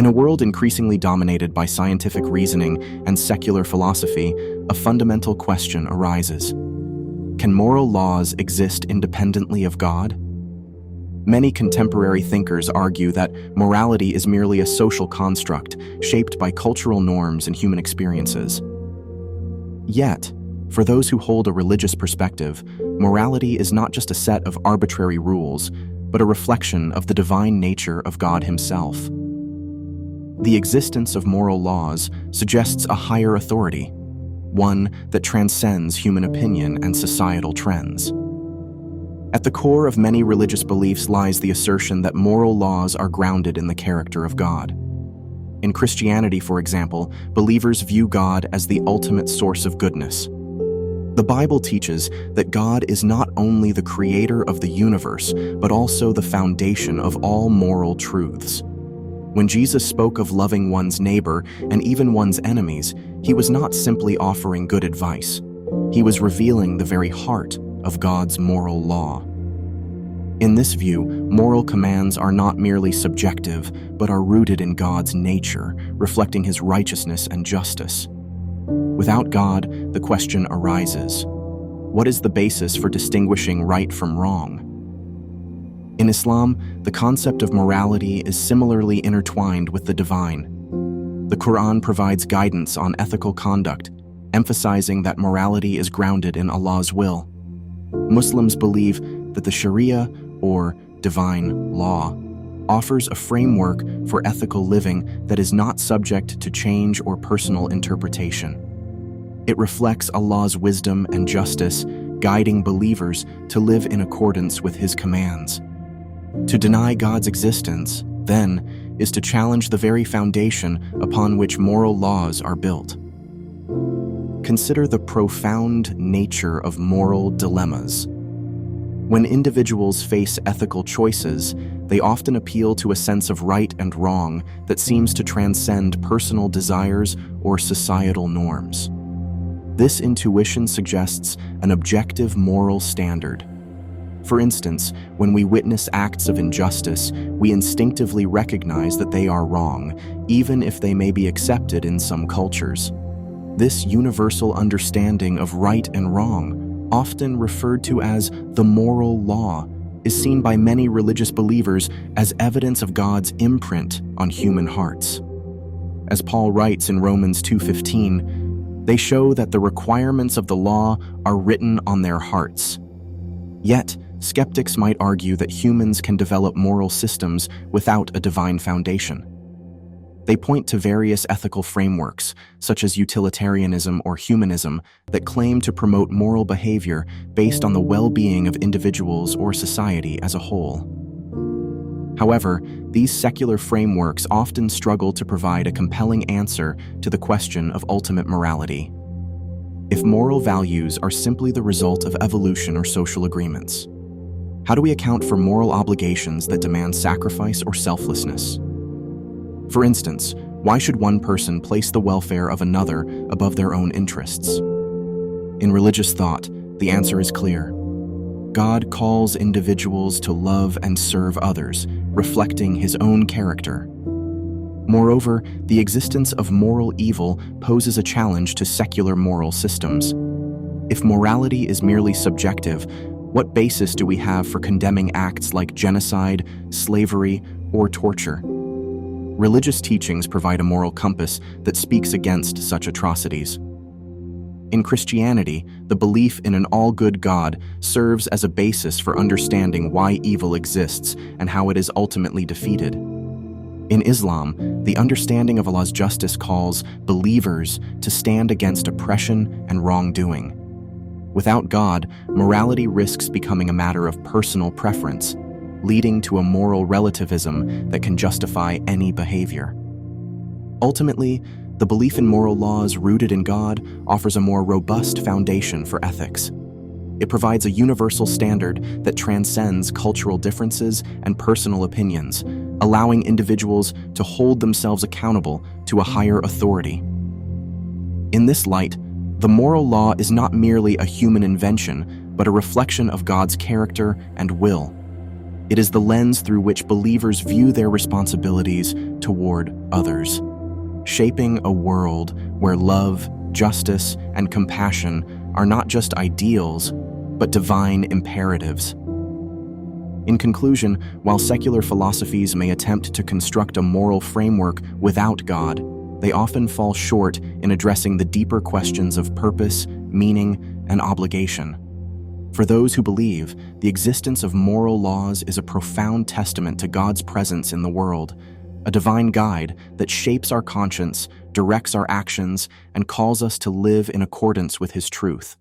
In a world increasingly dominated by scientific reasoning and secular philosophy, a fundamental question arises. Can moral laws exist independently of God? Many contemporary thinkers argue that morality is merely a social construct shaped by cultural norms and human experiences. Yet, for those who hold a religious perspective, morality is not just a set of arbitrary rules, but a reflection of the divine nature of God Himself. The existence of moral laws suggests a higher authority, one that transcends human opinion and societal trends. At the core of many religious beliefs lies the assertion that moral laws are grounded in the character of God. In Christianity, for example, believers view God as the ultimate source of goodness. The Bible teaches that God is not only the creator of the universe, but also the foundation of all moral truths. When Jesus spoke of loving one's neighbor and even one's enemies, He was not simply offering good advice. He was revealing the very heart of God's moral law. In this view, moral commands are not merely subjective, but are rooted in God's nature, reflecting His righteousness and justice. Without God, the question arises: what is the basis for distinguishing right from wrong? In Islam, the concept of morality is similarly intertwined with the divine. The Quran provides guidance on ethical conduct, emphasizing that morality is grounded in Allah's will. Muslims believe that the Sharia, or divine law, offers a framework for ethical living that is not subject to change or personal interpretation. It reflects Allah's wisdom and justice, guiding believers to live in accordance with His commands. To deny God's existence, then, is to challenge the very foundation upon which moral laws are built. Consider the profound nature of moral dilemmas. When individuals face ethical choices, they often appeal to a sense of right and wrong that seems to transcend personal desires or societal norms. This intuition suggests an objective moral standard. For instance, when we witness acts of injustice, we instinctively recognize that they are wrong, even if they may be accepted in some cultures. This universal understanding of right and wrong, often referred to as the moral law, is seen by many religious believers as evidence of God's imprint on human hearts. As Paul writes in Romans 2:15, they show that the requirements of the law are written on their hearts. Yet, skeptics might argue that humans can develop moral systems without a divine foundation. They point to various ethical frameworks, such as utilitarianism or humanism, that claim to promote moral behavior based on the well-being of individuals or society as a whole. However, these secular frameworks often struggle to provide a compelling answer to the question of ultimate morality. If moral values are simply the result of evolution or social agreements, how do we account for moral obligations that demand sacrifice or selflessness? For instance, why should one person place the welfare of another above their own interests? In religious thought, the answer is clear. God calls individuals to love and serve others, reflecting His own character. Moreover, the existence of moral evil poses a challenge to secular moral systems. If morality is merely subjective, what basis do we have for condemning acts like genocide, slavery, or torture? Religious teachings provide a moral compass that speaks against such atrocities. In Christianity, the belief in an all-good God serves as a basis for understanding why evil exists and how it is ultimately defeated. In Islam, the understanding of Allah's justice calls believers to stand against oppression and wrongdoing. Without God, morality risks becoming a matter of personal preference, leading to a moral relativism that can justify any behavior. Ultimately, the belief in moral laws rooted in God offers a more robust foundation for ethics. It provides a universal standard that transcends cultural differences and personal opinions, allowing individuals to hold themselves accountable to a higher authority. In this light, the moral law is not merely a human invention, but a reflection of God's character and will. It is the lens through which believers view their responsibilities toward others, shaping a world where love, justice, and compassion are not just ideals, but divine imperatives. In conclusion, while secular philosophies may attempt to construct a moral framework without God, they often fall short in addressing the deeper questions of purpose, meaning, and obligation. For those who believe, the existence of moral laws is a profound testament to God's presence in the world, a divine guide that shapes our conscience, directs our actions, and calls us to live in accordance with His truth.